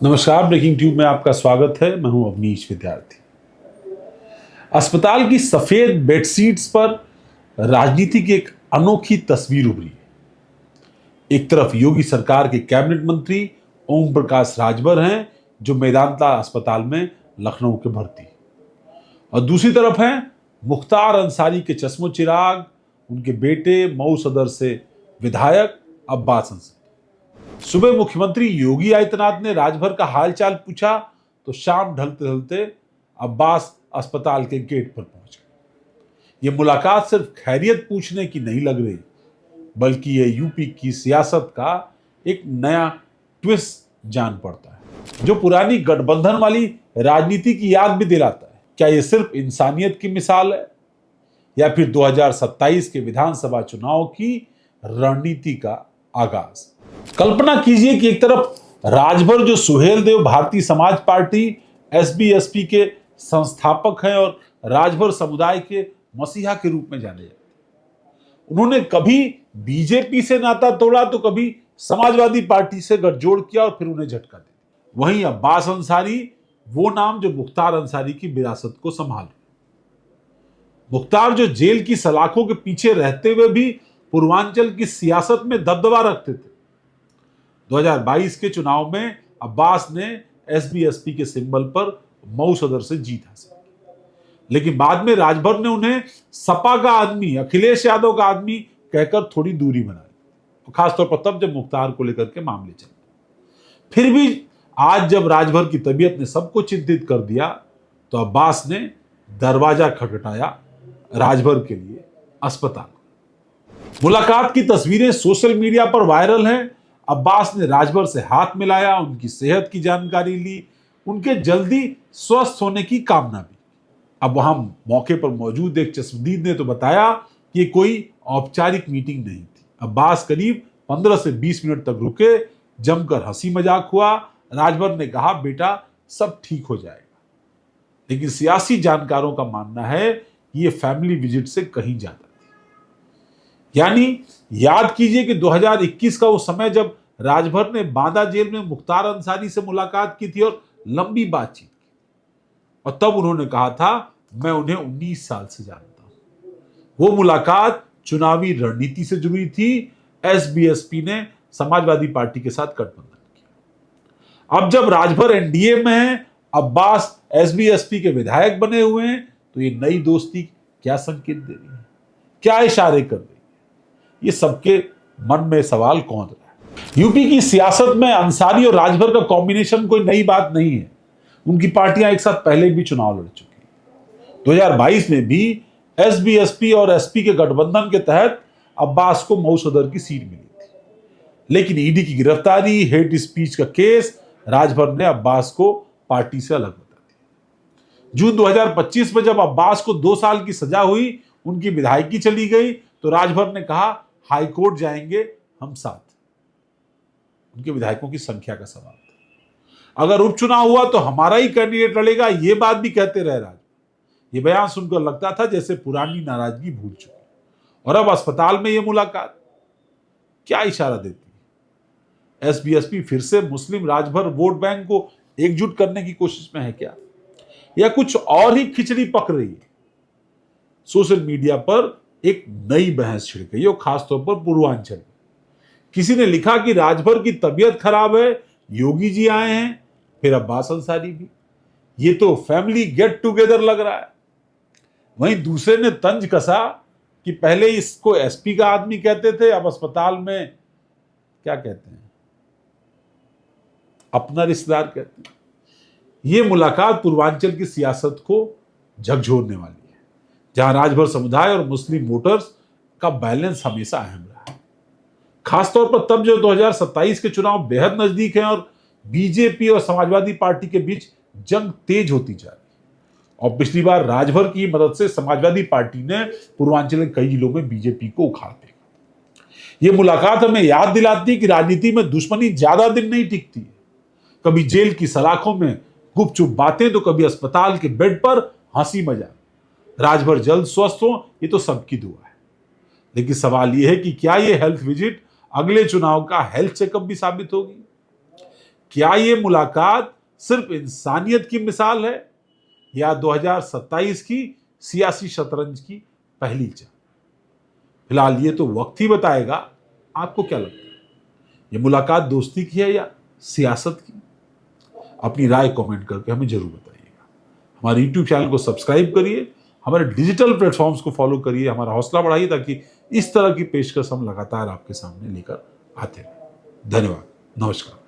नमस्कार, breaking tube में आपका स्वागत है। मैं हूं अवनीश विद्यार्थी। अस्पताल की सफेद बेडशीट्स पर राजनीति की एक अनोखी तस्वीर उभरी है। एक तरफ योगी सरकार के कैबिनेट मंत्री ओम प्रकाश राजभर हैं, जो मेदांता अस्पताल में लखनऊ के भर्ती, और दूसरी तरफ हैं मुख्तार अंसारी के चश्मो चिराग, उनके बेटे मऊ सदर से विधायक अब्बास अंसारी। सुबह मुख्यमंत्री योगी आदित्यनाथ ने राजभर का हालचाल पूछा तो शाम ढलते ढलते अब्बास अस्पताल के गेट पर पहुंच गए। ये मुलाकात सिर्फ खैरियत पूछने की नहीं लग रही, बल्कि ये यूपी की सियासत का एक नया ट्विस्ट जान पड़ता है, जो पुरानी गठबंधन वाली राजनीति की याद भी दिलाता है। क्या ये सिर्फ इंसानियत की मिसाल है, या फिर 2027 के विधानसभा चुनाव की रणनीति का आगाज? कल्पना कीजिए कि एक तरफ राजभर, जो सुहेल देव भारतीय समाज पार्टी एसबीएसपी के संस्थापक हैं और राजभर समुदाय के मसीहा के रूप में जाने जाते हैं, उन्होंने कभी बीजेपी से नाता तोड़ा तो कभी समाजवादी पार्टी से गठजोड़ किया और फिर उन्हें झटका दिया। वहीं अब्बास अंसारी, वो नाम जो मुख्तार अंसारी की विरासत को संभाल रहे। मुख्तार जो जेल की सलाखों के पीछे रहते हुए भी पूर्वांचल की सियासत में दबदबा रखते थे। 2022 के चुनाव में अब्बास ने एसबीएसपी के सिंबल पर मऊ सदर से जीत हासिल की, लेकिन बाद में राजभर ने उन्हें सपा का आदमी, अखिलेश यादव का आदमी कहकर थोड़ी दूरी बना ली, खासतौर पर तब जब मुख्तार को लेकर के मामले चले। फिर भी आज जब राजभर की तबीयत ने सबको चिंतित कर दिया, तो अब्बास ने दरवाजा खटखटाया राजभर के लिए अस्पताल। मुलाकात की तस्वीरें सोशल मीडिया पर वायरल हैं। अब्बास ने राजभर से हाथ मिलाया, उनकी सेहत की जानकारी ली, उनके जल्दी स्वस्थ होने की कामना भी। अब वहां मौके पर मौजूद एक चश्मदीद ने तो बताया कि ये कोई औपचारिक मीटिंग नहीं थी। अब्बास करीब 15 से 20 मिनट तक रुके, जमकर हंसी मजाक हुआ। राजभर ने कहा, बेटा सब ठीक हो जाएगा। लेकिन सियासी जानकारों का मानना है कि ये फैमिली विजिट से कहीं ज्यादा थी। यानी याद कीजिए कि 2021 का वो समय जब राजभर ने बांदा जेल में मुख्तार अंसारी से मुलाकात की थी और लंबी बातचीत की, और तब उन्होंने कहा था, मैं उन्हें 19 साल से जानता हूं। वो मुलाकात चुनावी रणनीति से जुड़ी थी। एसबीएसपी ने समाजवादी पार्टी के साथ गठबंधन किया। अब जब राजभर एनडीए में है, अब्बास एसबीएसपी के विधायक बने हुए हैं, तो ये नई दोस्ती क्या संकेत दे रही है, क्या इशारे कर रही है? ये सबके मन में सवाल कौन रहा है। यूपी की सियासत में अंसारी और राजभर का कॉम्बिनेशन कोई नई बात नहीं है। उनकी पार्टियां एक साथ पहले भी चुनाव लड़ चुकी हैं। 2022 में भी एसबीएसपी और एसपी के गठबंधन के तहत अब्बास को मऊ सदर की सीट मिली थी, लेकिन ईडी की गिरफ्तारी, हेट स्पीच का केस, राजभर ने अब्बास को पार्टी से अलग बता दिया। जून 2025 में जब अब्बास को 2 साल की सजा हुई, उनकी विधायकी चली गई, तो राजभर ने कहा, हाईकोर्ट जाएंगे हम साथ। उनके विधायकों की संख्या का सवाल था। अगर उपचुनाव हुआ तो हमारा ही कैंडिडेट लड़ेगा, ये बात भी कहते रहे राजभर। ये बयान सुनकर लगता था जैसे पुरानी नाराजगी भूल चुके, और अब अस्पताल में ये मुलाकात क्या इशारा देती है? एसबीएसपी फिर से मुस्लिम राजभर वोट बैंक को एकजुट करने की कोशिश में है क्या, या कुछ और ही खिचड़ी पक रही है? सोशल मीडिया पर एक नई बहस छिड़ गई, और खासतौर पर पूर्वांचल में। किसी ने लिखा कि राजभर की तबीयत खराब है, योगी जी आए हैं, फिर अब्बास अंसारी भी। ये तो फैमिली गेट टुगेदर लग रहा है। वहीं दूसरे ने तंज कसा कि पहले इसको एसपी का आदमी कहते थे, अब अस्पताल में क्या कहते हैं, अपना रिश्तेदार कहते हैं। ये मुलाकात पूर्वांचल की सियासत को झकझोरने वाली है, जहां राजभर समुदाय और मुस्लिम वोटर्स का बैलेंस हमेशा अहम रहा है। खासतौर पर तब जो 2027 के चुनाव बेहद नजदीक हैं और बीजेपी और समाजवादी पार्टी के बीच जंग तेज होती जा रही है। और पिछली बार राजभर की मदद से समाजवादी पार्टी ने पूर्वांचल के कई जिलों में बीजेपी को उखाड़ फेंका। ये मुलाकात हमें याद दिलाती है कि राजनीति में दुश्मनी ज्यादा दिन नहीं टिकती है। कभी जेल की सलाखों में गुपचुप बातें, तो कभी अस्पताल के बेड पर हंसी मजाक। राजभर जल्द स्वस्थ हो, ये तो सबकी दुआ है। लेकिन सवाल यह है कि क्या ये हेल्थ विजिट अगले चुनाव का हेल्थ चेकअप भी साबित होगी? क्या ये मुलाकात सिर्फ इंसानियत की मिसाल है या 2027 की सियासी शतरंज की पहली चाल? फिलहाल ये तो वक्त ही बताएगा। आपको क्या लगता है, ये मुलाकात दोस्ती की है या सियासत की? अपनी राय कमेंट करके हमें जरूर बताइएगा। हमारे YouTube चैनल को सब्सक्राइब करिए, हमारे डिजिटल प्लेटफॉर्म्स को फॉलो करिए, हमारा हौसला बढ़ाइए ताकि इस तरह की पेशकश हम लगातार आपके सामने लेकर आते रहें। धन्यवाद, नमस्कार।